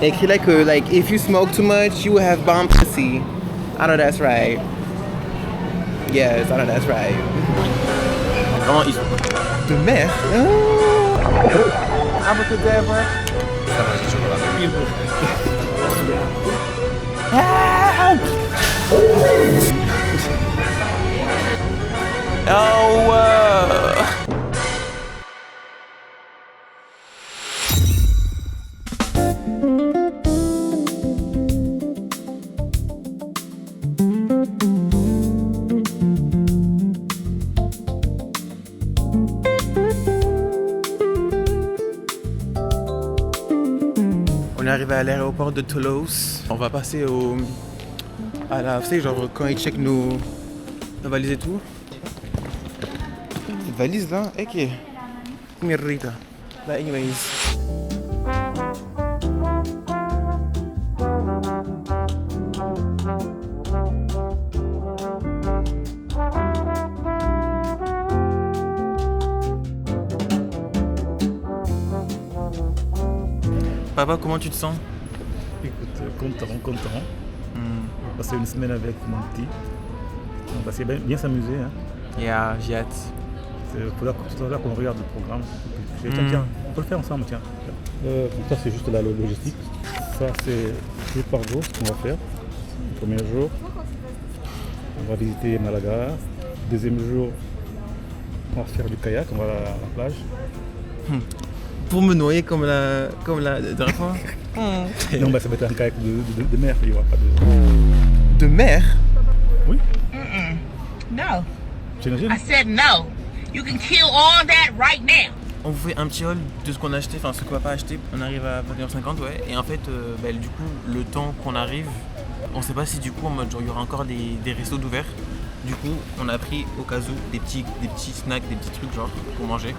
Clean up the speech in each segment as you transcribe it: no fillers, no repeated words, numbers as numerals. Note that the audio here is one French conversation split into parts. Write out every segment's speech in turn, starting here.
Écrit là que, like, if you smoke too much, you will have bomb pussy. I know that's right. Yes, I know that's right. Vraiment, ils sont de mer. Abracadabra. Ça va, j'ai chocolat. On est arrivé à l'aéroport de Toulouse. On va passer à la, vous savez, genre quand ils checkent nos valises et tout. Cette valise là, ok. Mierda. But anyways. Papa, comment tu te sens? Écoute, content. On va passer une semaine avec mon petit. On va bien s'amuser. Hein. Yeah, j'ai hâte. Il faudra qu'on regarde le programme. Tiens, on peut le faire ensemble, tiens. Ça, c'est juste la logistique. Ça, c'est jour par jour ce qu'on va faire. Le premier jour, on va visiter Malaga. Deuxième jour, on va faire du kayak, on va à la plage. Pour me noyer comme la dernière fois. Non, bah, ça va être un kayak de mer, il n'y aura pas de... De mer? Oui. No. J'imagine. I said no. You can kill all that right now. On vous fait un petit haul de ce qu'on a acheté, enfin ce qu'on va pas acheter. On arrive à 21h50, ouais. Et en fait, du coup, le temps qu'on arrive, on sait pas si du coup, en mode genre, il y aura encore des restos d'ouverts. Du coup, on a pris au cas où des petits snacks, des petits trucs genre pour manger.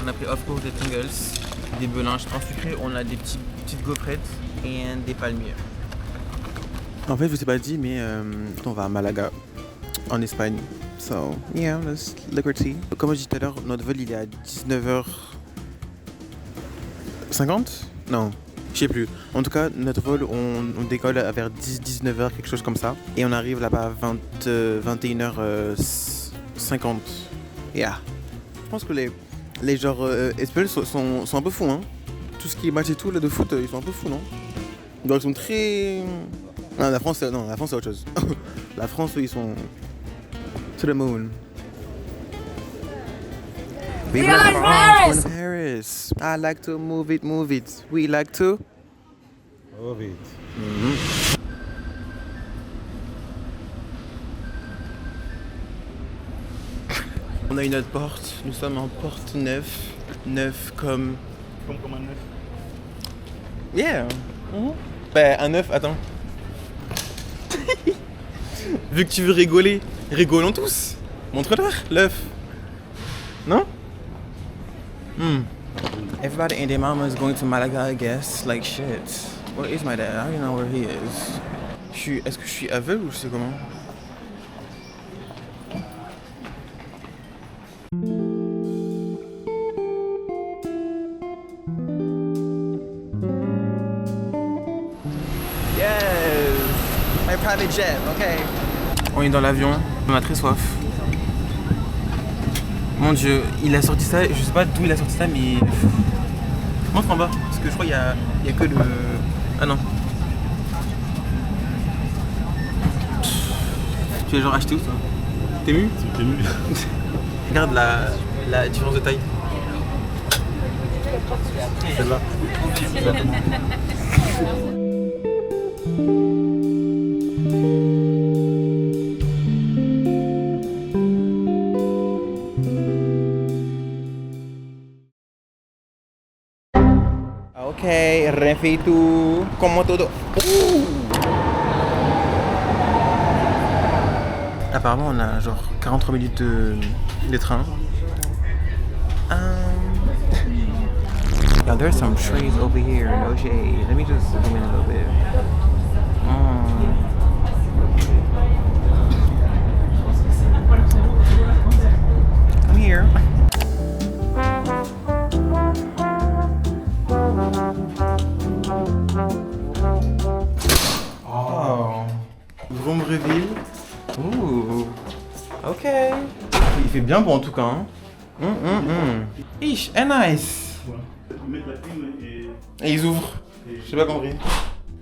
On a pris of course des tingles, des belinges en sucré, on a des petites gaufrettes et des palmiers. En fait, je vous ai pas dit, mais on va à Malaga, en Espagne. So, yeah, let's liberty. Comme je disais tout à l'heure, notre vol il est à 19h50? Non, je sais plus. En tout cas, notre vol, on décolle vers 19h, quelque chose comme ça. Et on arrive là-bas à 21h50. Yeah. Je pense que les genres espagnols sont un peu fous, hein. Tout ce qui est match et tout là, de foot, ils sont un peu fous, non? Donc ils sont très... Non, la France c'est autre chose. La France, ils sont... To the moon. We are in Paris! Paris. I like to move it. We like to... Oh, vite. On a une autre porte, nous sommes en porte 9. 9 comme... Comme un neuf. Yeah. Ben, un 9, attends. Vu que tu veux rigoler, rigolons tous. Montre-leur l'œuf. Non? Everybody and their mama is going to Malaga, I guess. Like shit. Where is my dad? I don't even know where he is. Est-ce que je suis aveugle ou je sais comment? Yes! My private jet, okay. On est dans l'avion, on a très soif. Mon dieu, il a sorti ça, je sais pas d'où il a sorti ça, mais... Montre en bas, parce que je crois qu'il y a que le... Ah non. Tu l'as genre acheté où ça? T'es mu? C'est ému. Regarde la différence de taille. Celle-là. Ok, refito. Como todo. Apparemment, on a genre 43 minutes de train. Now there's some trees over here, no shade. Let me just zoom in a little bit. Come here. Oh. Vroomreville. Ouh. Ok. Il fait bien bon en tout cas. Hein. Ish, nice. Mettre la clim Et ils ouvrent. J'ai pas compris.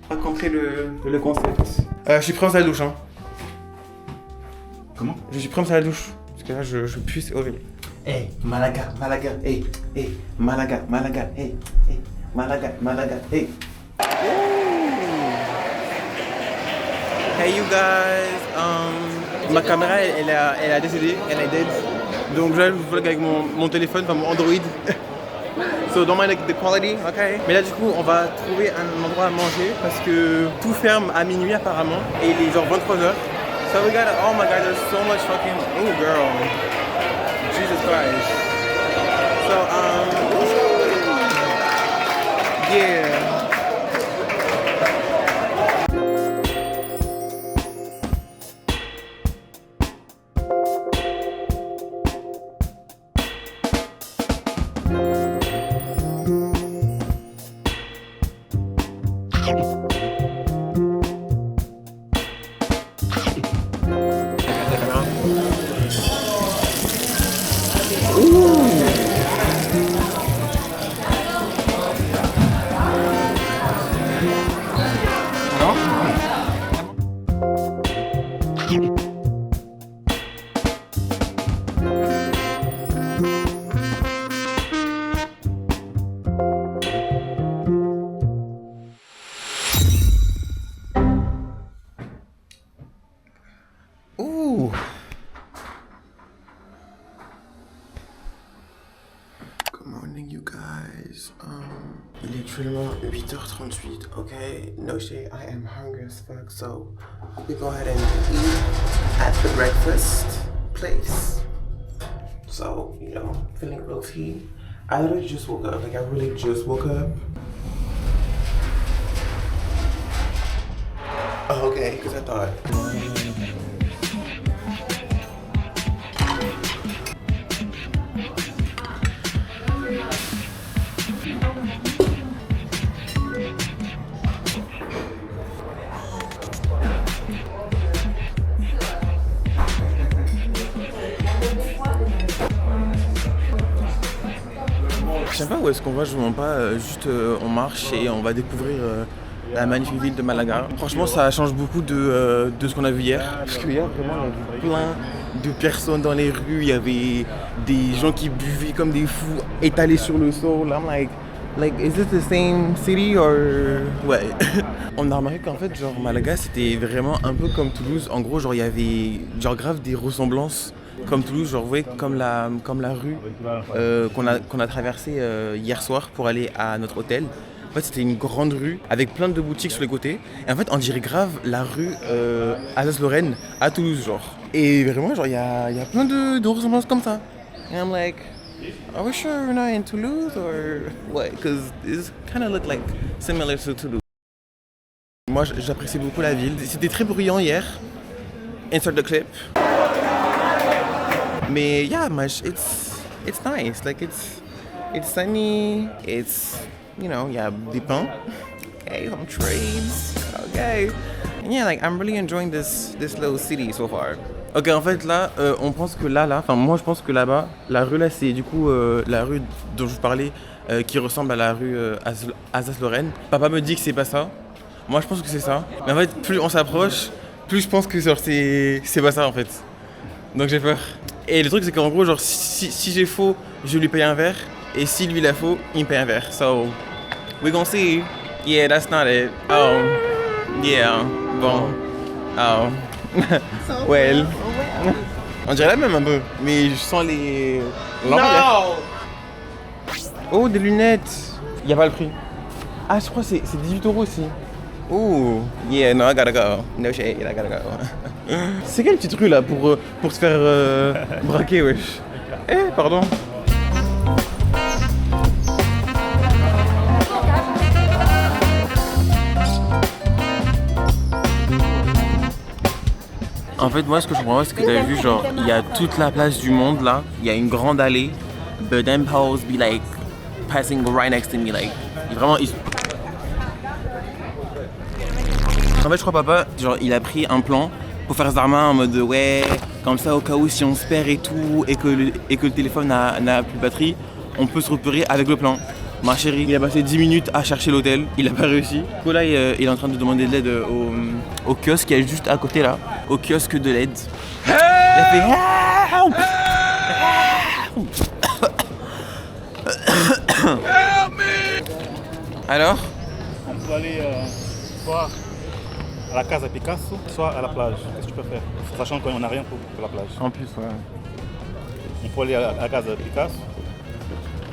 Pas compris le concept. Je suis prêt à la douche. Hein. Comment? Je suis prêt à la douche. Parce que là, je pue, c'est horrible. Hey, Malaga, hey, Malaga, hey, Malaga, hey. Hey you guys, ma caméra elle a décédé, elle est dead. Donc je vlog avec mon téléphone, enfin mon Android. So don't mind like, the quality, ok. Mais là du coup on va trouver un endroit à manger parce que tout ferme à minuit apparemment et il est genre 23h. So we gotta, oh my god, there's so much fucking, oh girl, Jesus Christ. So yeah. Ooh. Good morning, you guys. Il est actuellement 8h38, okay? No shade, I am hungry as fuck, so we go ahead and eat at the breakfast place. So, you know, feeling real tea. I literally just woke up, like I really just woke up. Oh, okay, because I thought. Je sais pas où est-ce qu'on va, je ne pas, juste on marche et on va découvrir la magnifique ville de Malaga. Franchement ça change beaucoup de ce qu'on a vu hier. Parce qu'hier vraiment il y avait plein de personnes dans les rues, il y avait des gens qui buvaient comme des fous étalés sur le sol. I'm like is this the same city or ouais. On a remarqué qu'en fait genre Malaga c'était vraiment un peu comme Toulouse. En gros genre il y avait genre grave des ressemblances. Comme Toulouse, genre, vous voyez, comme la rue qu'on a traversée hier soir pour aller à notre hôtel. En fait, c'était une grande rue avec plein de boutiques sur les côtés. Et en fait, on dirait grave la rue Alsace-Lorraine à Toulouse, genre. Et vraiment, genre, il y a plein de ressemblances comme ça. And I'm like, are we sure we're not in Toulouse or what? Because it kind of look like similar to Toulouse. Moi, j'apprécie beaucoup la ville. C'était très bruyant hier. Insert the clip. Mais yeah, it's nice. Like it's sunny. It's, you know, il y a des pains. Okay, some trees. Okay. And yeah, like I'm really enjoying this little city so far. Ok, en fait là, on pense que enfin moi je pense que là-bas, la rue là c'est du coup la rue dont je vous parlais qui ressemble à la rue Alsace-Lorraine. Papa me dit que c'est pas ça. Moi je pense que c'est ça. Mais en fait, plus on s'approche, plus je pense que genre, c'est pas ça en fait. Donc j'ai peur. Et le truc c'est qu'en gros genre si j'ai faux, je lui paye un verre. Et si lui il a faux, il me paye un verre. So, we gonna see. Yeah, that's not it. Oh, yeah, bon. Oh, well. On dirait la même un peu, mais je sens les... No! Oh, des lunettes. Y a pas le prix. Ah, je crois que c'est 18 € ici. Oh, yeah, no, I gotta go. No shade, I gotta go. C'est quelle petite rue là pour se faire braquer, wesh? Eh, pardon. En fait, moi, ce que je comprends pas, c'est que t'avais vu, genre, il y a toute la place du monde là, il y a une grande allée, but them hoes be like passing right next to me, like, vraiment, En fait, je crois papa, genre, il a pris un plan pour faire Zarma en mode ouais, comme ça au cas où si on se perd et tout et que le téléphone n'a plus de batterie, on peut se repérer avec le plan. Ma chérie, il a passé 10 minutes à chercher l'hôtel, il a pas réussi. Là, il est en train de demander de l'aide au kiosque qui est juste à côté là, au kiosque de l'aide. Il a fait help! Alors? On peut aller soit à la Casa Picasso, soit à la plage. Qu'est-ce que tu peux faire? Sachant qu'on n'a rien pour la plage. En plus, ouais. On peut aller à la Casa Picasso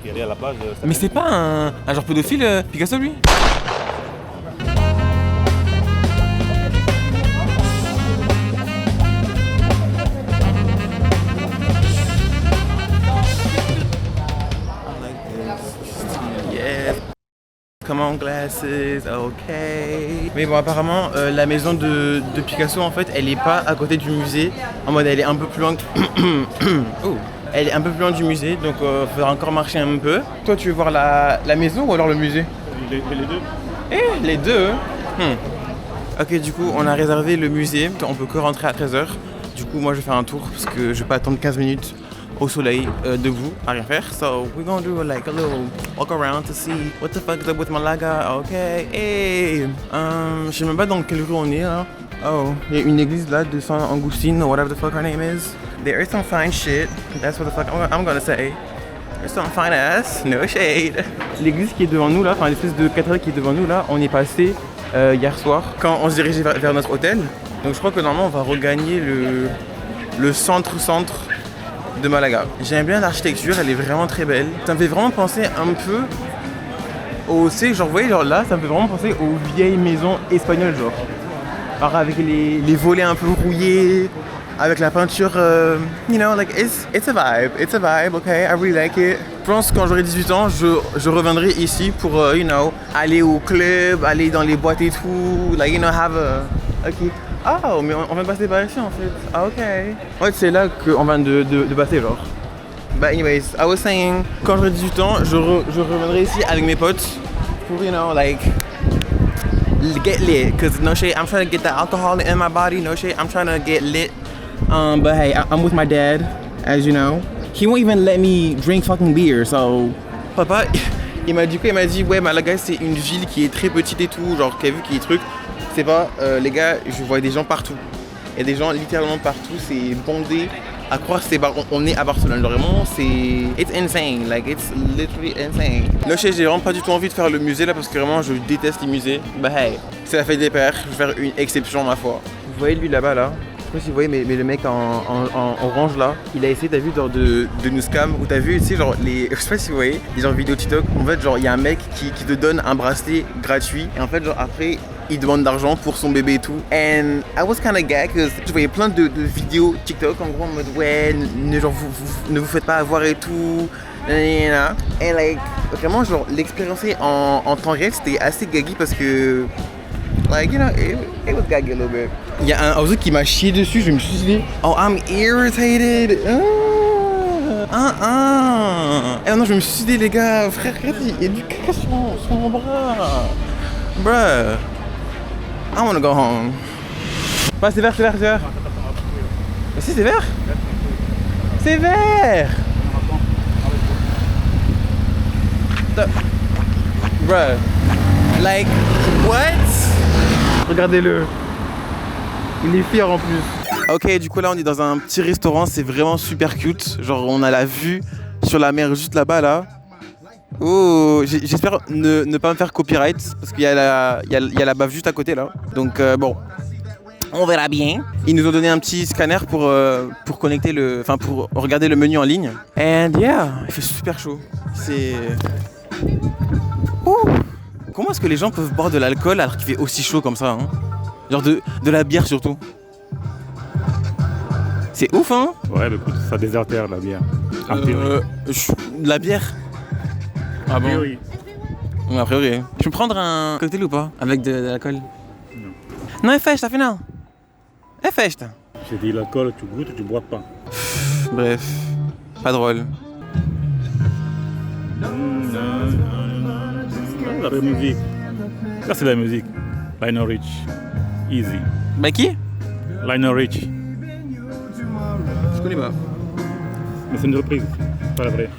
et aller à la plage. Mais c'est pas un genre pédophile, Picasso, lui? Come on glasses, ok. Mais bon, apparemment, la maison de Picasso, en fait, elle est pas à côté du musée. En mode, elle est un peu plus loin. Oh. Elle est un peu plus loin du musée, donc il faudra encore marcher un peu. Toi, tu veux voir la maison ou alors le musée? Les deux. Eh, les deux. Ok, du coup, on a réservé le musée. On peut que rentrer à 13h. Du coup, moi, je vais faire un tour parce que je vais pas attendre 15 minutes au soleil, debout, à rien faire. So, we're gonna do like a little walk around to see what the fuck is up with Malaga. Ok, hey. Je sais même pas dans quelle rue on est là. Oh, il y a une église là de San Agustin or whatever the fuck her name is. There is some fine shit. That's what the fuck I'm gonna say. There's some fine ass, no shade. L'église qui est devant nous là, enfin l'espèce de cathédrale qui est devant nous là, on est passé hier soir quand on se dirigeait vers notre hôtel. Donc je crois que normalement on va regagner le centre de Malaga. J'aime bien l'architecture, elle est vraiment très belle. Ça me fait vraiment penser un peu au, tu sais, genre, vous voyez, genre là, ça me fait vraiment penser aux vieilles maisons espagnoles, genre. Alors avec les volets un peu rouillés, avec la peinture, you know, like, it's a vibe, okay, I really like it. Je pense que quand j'aurai 18 ans, je reviendrai ici pour, you know, aller au club, aller dans les boîtes et tout, like, you know, have a kick. Oh, mais on vient de passer par ici en fait. Ah, ok. Ouais, c'est là qu'on vient de passer, genre. But anyways, I was saying, quand j'aurai 18 ans, je reviendrai ici avec mes potes pour, you know, like, get lit. Cause no shit, I'm trying to get the alcohol in my body. No shit, I'm trying to get lit. But hey, I'm with my dad, as you know. He won't even let me drink fucking beer, so... Papa, il m'a dit ouais, Malaga, c'est une ville qui est très petite et tout, genre, qui a vu qu'il y a des trucs. C'est pas, les gars, je vois des gens partout. Il y a des gens littéralement partout, c'est bondé. À croire que on est à Barcelone, genre vraiment, c'est... It's insane, like it's literally insane. Là, j'ai vraiment pas du tout envie de faire le musée là parce que vraiment, je déteste les musées. Bah hey, c'est la fête des pères, je vais faire une exception ma foi. Vous voyez lui là-bas là? Je sais pas si vous voyez, mais le mec en orange là, il a essayé, t'as vu, genre de nous scam, ou t'as vu, tu sais, genre, je sais pas si vous voyez, les genre vidéos TikTok, en fait, genre, il y a un mec qui te donne un bracelet gratuit, et en fait, genre, après, il demande d'argent pour son bébé et tout. And I was kinda gag, parce que je voyais plein de vidéos TikTok, en gros, en mode, ouais, genre, ne vous faites pas avoir et tout, et like, vraiment, genre, l'expérience en temps réel, c'était assez gaggy parce que... Like, you know, it was gaggy a little bit. Il y a un oiseau qui m'a chié dessus, je me suis dit, oh, I'm irritated. Et non, je me suis dit, les gars, frère, il y a du caca sur mon bras. Bruh. I wanna go home. Bah, c'est vert. Mais si, c'est vert. C'est vert. Bruh. Like, what? Regardez-le. Il est fier en plus. Ok, du coup là on est dans un petit restaurant, c'est vraiment super cute. Genre on a la vue sur la mer juste là-bas là. Oh, j'espère ne pas me faire copyright parce qu'il y a la bave juste à côté là. Donc bon, on verra bien. Ils nous ont donné un petit scanner pour connecter pour regarder le menu en ligne. And yeah, il fait super chaud. C'est... Ouh. Comment est-ce que les gens peuvent boire de l'alcool alors qu'il fait aussi chaud comme ça, hein? Genre de la bière surtout. C'est ouf, hein? Ouais, mais écoute, ça désaltère la bière. De la bière? Ah bon? A priori. A priori. Je peux prendre un cocktail ou pas? Avec de l'alcool? Non. Non, é festa, afinal. É festa. J'ai dit l'alcool, tu goûtes ou tu bois pas. Bref, pas drôle. La vraie musique. Ça, c'est la musique. Lionel Rich. Easy. Bah qui? Lionel Rich. Je connais pas. Mais c'est une reprise, pas la vraie.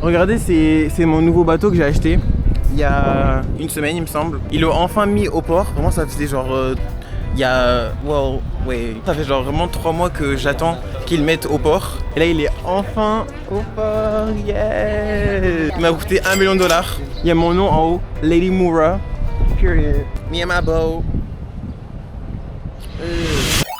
Regardez, c'est mon nouveau bateau que j'ai acheté il y a une semaine, il me semble. Ils l'ont enfin mis au port. Vraiment, ça faisait genre... ça fait genre vraiment 3 mois que j'attends qu'ils le mettent au port. Et là, il est enfin au port. Yeah! Il m'a coûté $1 million. Il y a mon nom en haut, Lady Moura. Period. Me and my boat.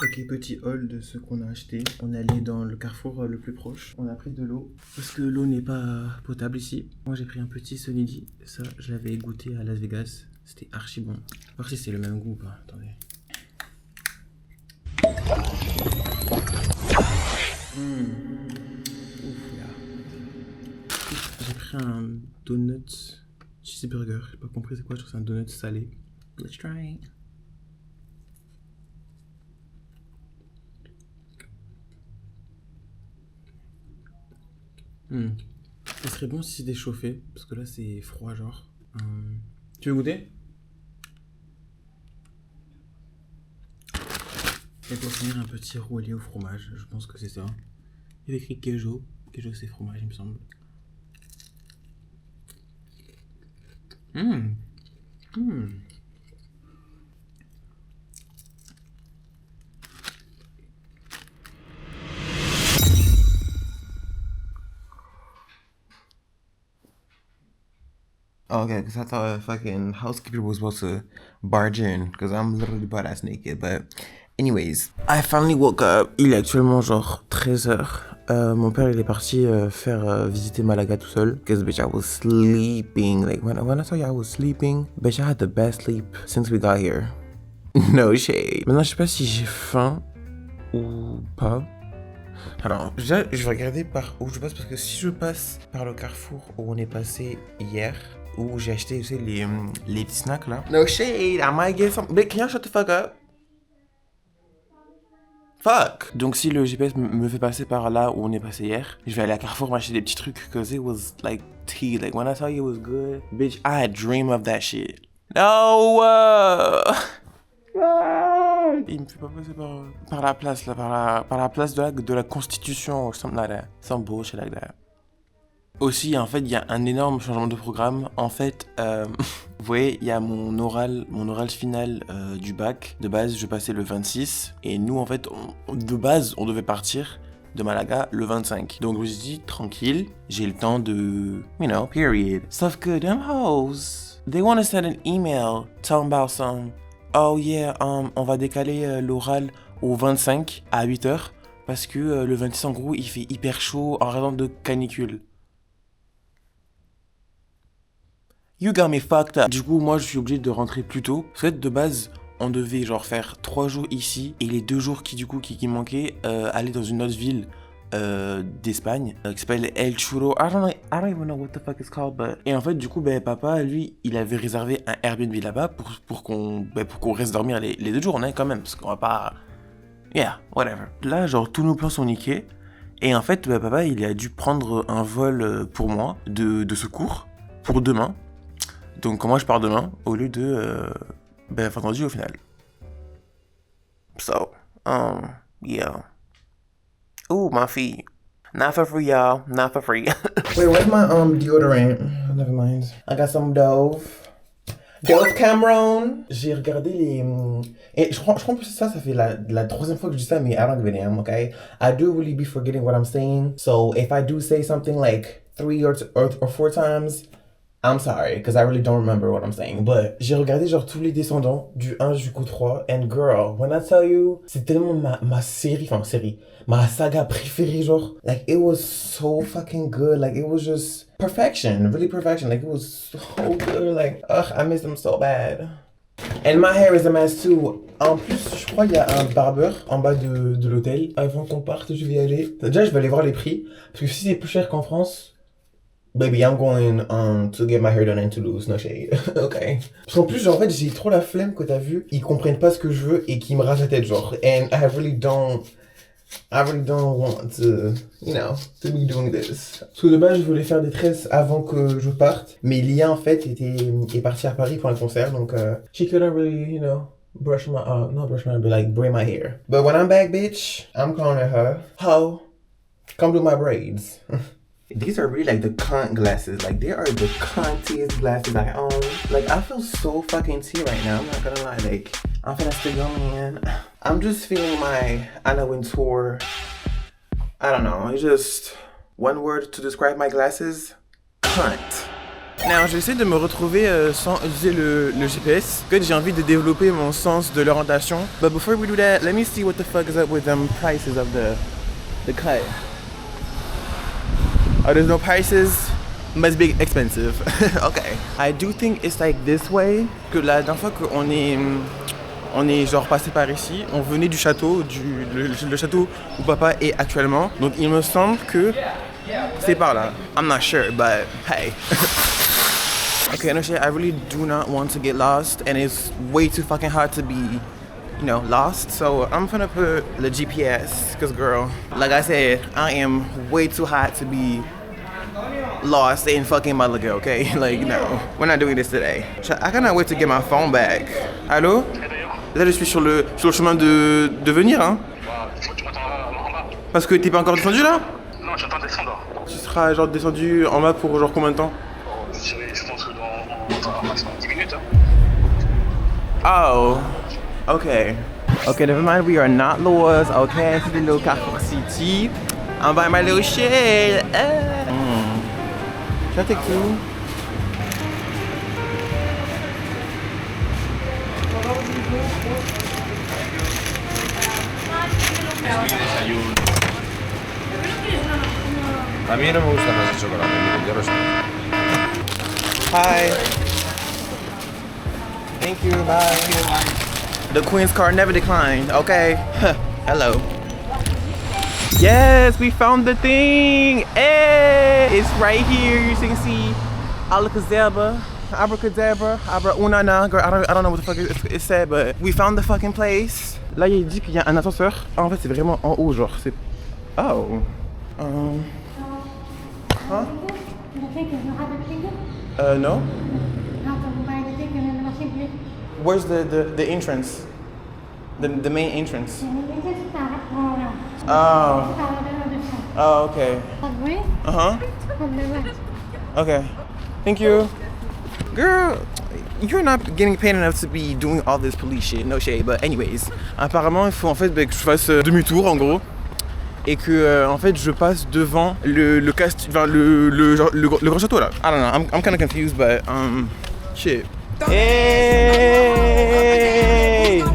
Ok, petit haul de ce qu'on a acheté. On est allé dans le carrefour le plus proche. On a pris de l'eau parce que l'eau n'est pas potable ici. Moi j'ai pris un petit Sunny. Ça, je l'avais goûté à Las Vegas. C'était archi bon. Voir si c'est le même goût ou pas. Attendez. J'ai pris un donut cheeseburger. J'ai pas compris c'est quoi. Je trouve que c'est un donut salé. Let's try. Ça serait bon si c'était chauffé, parce que là c'est froid genre. Tu veux goûter? Et pour finir un petit roulé au fromage, je pense que c'est ça. Il y a écrit Kejo. Kejo c'est fromage il me semble. Oh, okay, because I thought a fucking housekeeper was supposed to barge in, because I'm literally butt ass naked, but anyways. I finally woke up. Il est actuellement genre 13h. Mon père il est parti faire visiter Malaga tout seul, because bitch I was sleeping. Like when I told you I was sleeping, bitch I had the best sleep since we got here. No shade. Maintenant je sais pas si j'ai faim ou pas. Alors, déjà, je vais regarder par où je passe parce que si je passe par le carrefour où on est passé hier, où j'ai acheté, tu sais, les petits snacks là. No shade, I might get some. But can you shut the fuck up? Fuck! Donc, si le GPS me fait passer par là où on est passé hier, je vais aller à Carrefour m'acheter des petits trucs because it was like tea. Like, when I tell you it was good, bitch, I had dream of that shit. No! Il me fait pas passer par la place là, par la place de la Constitution or something like that. Some bullshit like that. Aussi, en fait, il y a un énorme changement de programme. En fait, vous voyez, il y a mon oral final du bac. De base, je passais le 26. Et nous, en fait, de base, on devait partir de Malaga le 25. Donc, je me suis dit, tranquille, j'ai le temps de, you know, period. Sauf que, them hoes, they want to send an email talking about some... Oh yeah, on va décaler l'oral au 25 à 8h parce que le 26 en gros il fait hyper chaud en raison de canicule. You got me fucked up. Du coup moi je suis obligé de rentrer plus tôt. Parce que de base on devait genre faire 3 jours ici et les 2 jours qui manquaient aller dans une autre ville d'Espagne qui s'appelle El Churro. I don't even know what the fuck it's called, but... Et en fait du coup papa lui il avait réservé un Airbnb là-bas pour qu'on reste dormir les 2 jours on est quand même parce qu'on va pas, yeah, whatever. Là genre tous nos plans sont niqués et en fait papa il a dû prendre un vol pour moi de secours pour demain. Donc moi je pars demain au lieu de vendredi au final. So yeah. Ooh, my feet. Not for free, y'all. Not for free. Wait, where's my deodorant? Never mind. I got some Dove. Dove Cameron. J'ai regardé les... Et je crois que ça fait la troisième fois que je dis ça, mais I don't give a damn, okay? I do really be forgetting what I'm saying. So if I do say something like 3 or 4 times... I'm sorry, because I really don't remember what I'm saying. But j'ai regardé genre tous les descendants du 1 jusqu'au 3. And girl, when I tell you, c'est tellement ma saga préférée, genre. Like, it was so fucking good. Like, it was just perfection. Really perfection. Like, it was so good. Like, ugh, I miss them so bad. And my hair is a mess too. En plus, je crois qu'il y a un barbeur en bas de l'hôtel. Avant qu'on parte, je vais y aller. Déjà, je vais aller voir les prix. Parce que si c'est plus cher qu'en France... Baby, I'm going to get my hair done in Toulouse, no shade. Ok. Parce qu'en plus, genre, en fait, j'ai trop la flemme que t'as vu. Ils comprennent pas ce que je veux et qu'ils me rasent la tête, genre. And I really don't want to, to be doing this. Parce que de base, je voulais faire des tresses avant que je parte. Mais Lia, en fait, est partie à Paris pour un concert. Donc, she couldn't really, not brush my, but like braid my hair. But when I'm back, bitch, I'm calling her, ho, come do my braids. These are really like the cunt glasses. Like, they are the cuntiest glasses I own. Like, I feel so fucking tea right now. I'm not gonna lie. Like, I'm finna still go, man. I'm just feeling my Anna Wintour. I don't know. It's just one word to describe my glasses. Cunt. Now, j'essaie de me retrouver sans utiliser le GPS. En fait, j'ai envie de développer mon sens de l'orientation. But before we do that, let me see what the fuck is up with them prices of the cut. Oh, there's no prices? Must be expensive. Okay. I do think it's like this way. Que la dernière fois qu'on est genre passé par ici, on venait du château, le château où papa est actuellement. Donc il me semble que c'est par là. I'm not sure, but hey. Okay, no shit, I really do not want to get lost, and it's way too fucking hard to be, lost. So I'm gonna put the GPS, cause girl, like I said, I am way too hot to be lost in fucking Malaga, okay? Like, no, we're not doing this today. I cannot wait to get my phone back. Allô? Là, je suis sur le chemin de venir, hein? Faut que tu m'attends en bas. Parce que t'es pas encore descendu là? Non, j'attends de descendre. Tu seras genre descendu en bas pour genre combien de temps? Je pense que dans maximum 10 minutes. Oh, okay. Okay, never mind, we are not lost. Okay, to the little Carrefour City. I'm buying my little shit. Should I take two? A mí no me gustan las de chocolate, ya lo sabes. Hi. Thank you, bye. The Queen's card never declined, okay? Hello. Yes, we found the thing! Hey! It's right here, you can see Alakazaba, Abracadabra, Unana, girl, I don't know what the fuck it said, but we found the fucking place. Là, il dit qu'il y a un ascenseur. Ah, en fait, c'est vraiment en haut, genre, c'est... Oh. Huh? No? Where's the entrance? The main entrance? Oh, okay. Uh-huh. Okay. Thank you. Girl, you're not getting paid enough to be doing all this police shit, no shade, but anyways. Apparemment, il faut en fait que je fasse demi-tour, en gros. Et que en fait je passe devant le grand château là. I don't know, I'm kind of confused, but shit. Hey!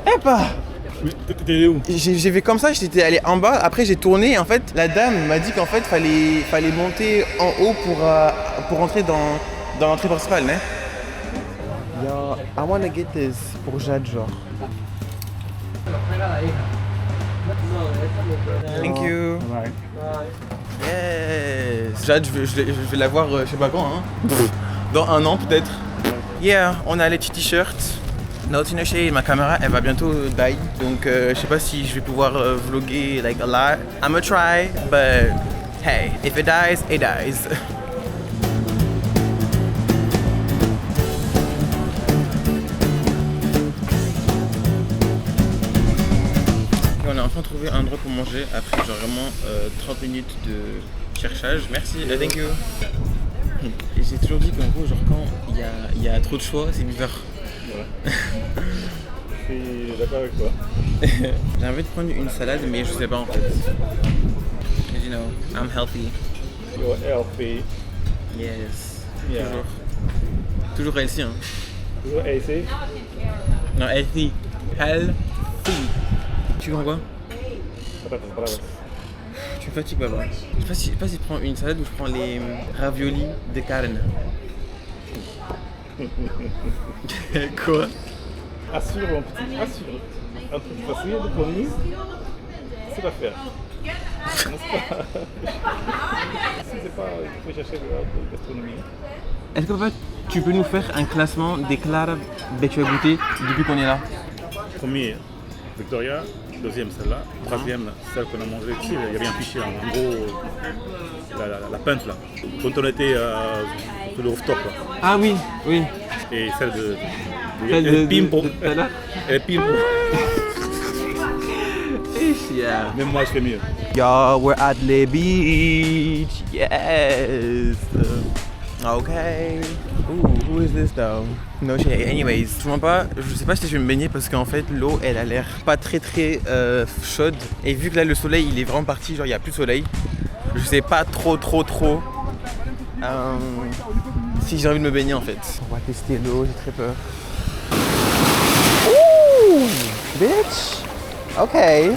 Eh pas! T'es où? J'ai vu comme ça, j'étais allé en bas, après j'ai tourné et en fait la dame m'a dit qu'en fait fallait monter en haut pour rentrer dans l'entrée principale, né? Yo, I wanna get this pour Jade genre. Thank you. Bye. Yes. Jade, je vais la voir, je sais pas quand, hein. Dans un an peut-être. Yeah, on a les petits t-shirts. Naughty No Shade, ma caméra elle va bientôt die, donc je sais pas si je vais pouvoir vlogger like a lot. I'ma try, but hey, if it dies, it dies. On a enfin trouvé un endroit pour manger après genre vraiment 30 minutes de cherchage. Merci, thank you. Et j'ai toujours dit qu'en gros, genre quand il y a trop de choix, c'est bizarre. Ouais. Je suis d'accord avec toi. J'ai envie de prendre une salade, mais je sais pas en fait. As you know, I'm healthy. You're healthy. Yes. Yeah. Toujours healthy, hein. Toujours healthy. Non, healthy. Healthy. Tu veux quoi? Tu me fatigues, papa. Je sais pas si je prends une salade ou je prends les raviolis de carne. Quoi? Assure, mon petit, assure. Un truc facile de commis, c'est l'affaire. C'est pas, il faut chercher de la gastronomie. Est-ce que papa, tu peux nous faire un classement des claras que tu as goûté depuis qu'on est là? Premier, Victoria. Deuxième, celle-là. Troisième, celle qu'on a mangée ici. Il y avait un fichier, en gros, la pinte là. Quand on était sur le rooftop là. Ah oui, oui. Et celle de Pimpo. Yeah. Même moi, je fais mieux. Y'all, we're at the beach. Yes. Okay. Ooh, who is this though? No shade. Anyways, je sais pas si je vais me baigner parce qu'en fait l'eau elle a l'air pas très chaude. Et vu que là le soleil il est vraiment parti, genre il y a plus de soleil, je sais pas trop si j'ai envie de me baigner en fait. On va tester l'eau, j'ai très peur. Ooh, bitch. Okay.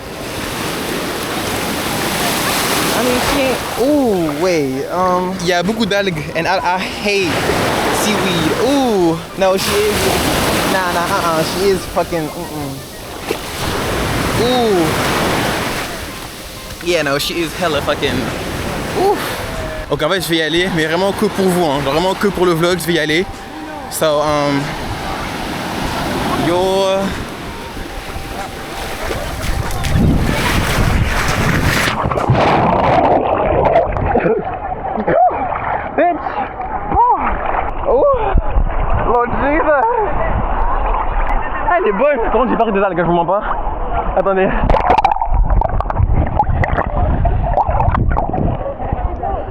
I mean, she ain't. Ooh, wait. Il y a beaucoup d'algues, and I hate seaweed. Ooh, no, she is. Nah, she is fucking. Ooh. Yeah, no, she is hella fucking. Ooh. Donc en fait, je vais y aller, mais vraiment que pour vous, hein. Genre vraiment que pour le vlog, je vais y aller. So, yo. Bitch! Oh! Lord Jesus! Elle est bonne! Par contre, j'ai pris des algues, je vous mens pas. Attendez.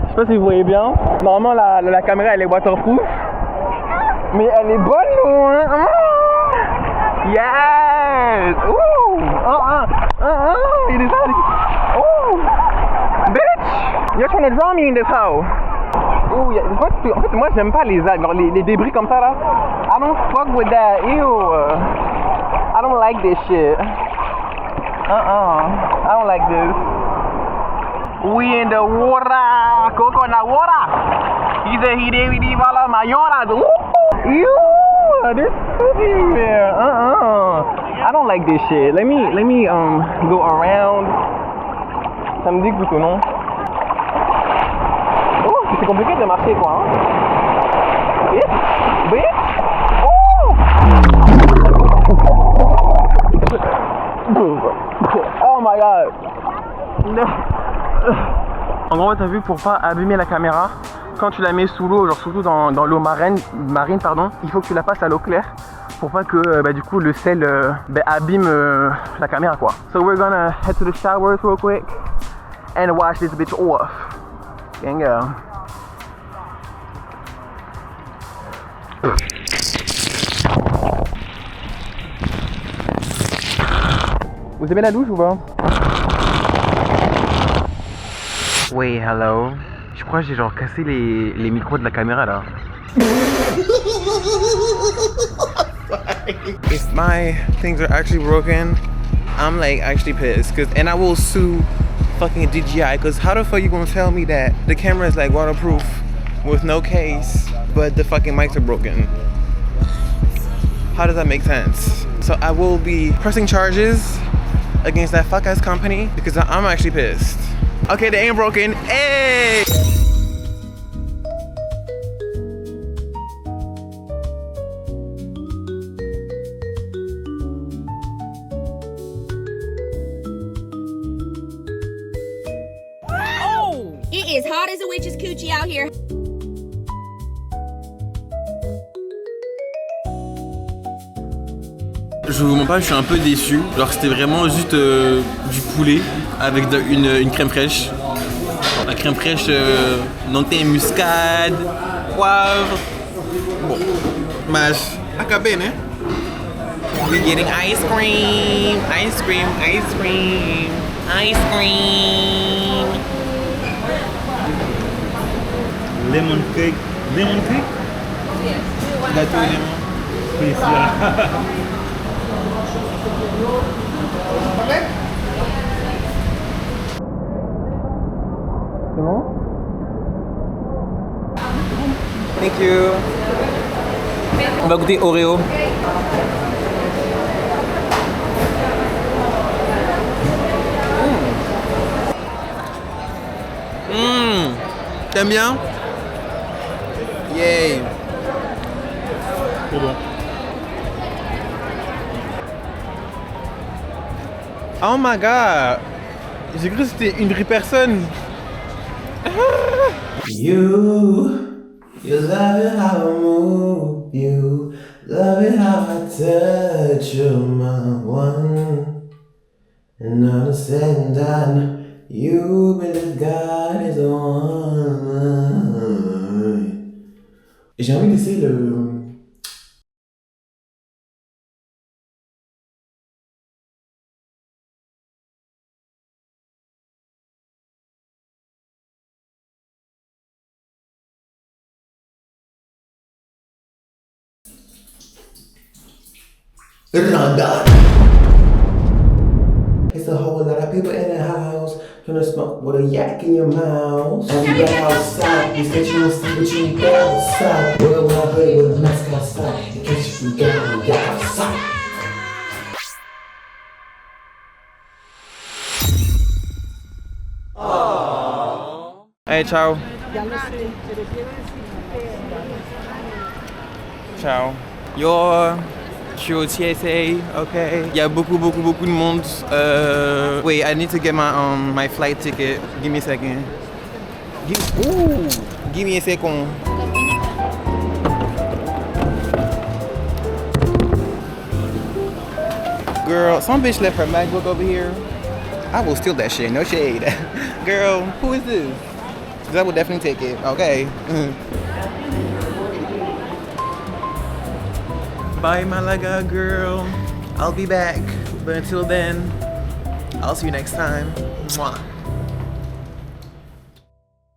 Je sais pas si vous voyez bien. Normalement, la caméra elle est waterproof. Mais elle est bonne, hein? Yes! Ouh! Il y a des algues! Oh! Bitch! You're trying to drown me in this hoe! Ouh, en fait, moi j'aime pas les algues, les débris comme ça là. I don't fuck with that, ew. I don't like this shit. I don't like this. We in the water, coconut water. He said he did vala mayora. Ew, this filthy here. I don't like this shit. Let me go around. Ça me dégoûte, non? C'est compliqué de marcher quoi, hein? Bitch! Oh my god! En gros, t'as vu, pour pas abîmer la caméra, quand tu la mets sous l'eau, genre surtout dans l'eau marine, il faut que tu la passes à l'eau claire pour pas que du coup le sel abîme la caméra quoi. So we're gonna head to the showers real quick and wash this bitch off. Gang go. Vous aimez la douche ou pas? Oui, hello. Je crois que j'ai genre cassé les micros de la caméra là. If my things are actually broken, I'm like actually pissed. And I will sue fucking DJI, because how the fuck you gonna tell me that the camera is like waterproof with no case, but the fucking mics are broken? How does that make sense? So I will be pressing charges against that fuck ass company because I'm actually pissed. Okay, they ain't broken. Hey! It is hot as a witch's coochie out here. Je vous mens pas, je suis un peu déçu. Genre c'était vraiment juste du poulet avec une crème fraîche. La crème fraîche nontée muscade, poivre. Bon, mas acabei, né? We're getting ice cream, ice cream, ice cream, ice cream. Lemon cake. Lemon cake? Yes. Gâteau au lemon. Oui, c'est là. C'est bon? Thank you. On va goûter Oreo. T'aimes bien? Yay! Trop bon. Oh my god! J'ai cru que c'était une vraie personne. You love it how I move, you love it how I touch you, my one. And all is said and done, you believe God is the one. J'ai envie d'essayer le... It's not done. It's a whole lot of people in the house trying to smoke with a yak in your mouth. And we got outside, you said you don't see but you got outside. We're well hoodie with a mask outside. In case you forget, we got outside. Hey, ciao. Ciao. Yo, je suis au TSA, ok. Il y a beaucoup de monde. Wait, I need to get my flight ticket. Give me a second. Give me a second. Girl, some bitch left her MacBook over here. I will steal that shit, no shade. Girl, who is this? 'Cause I will definitely take it, okay. Bye, Malaga girl. I'll be back. But until then, I'll see you next time. Mwah.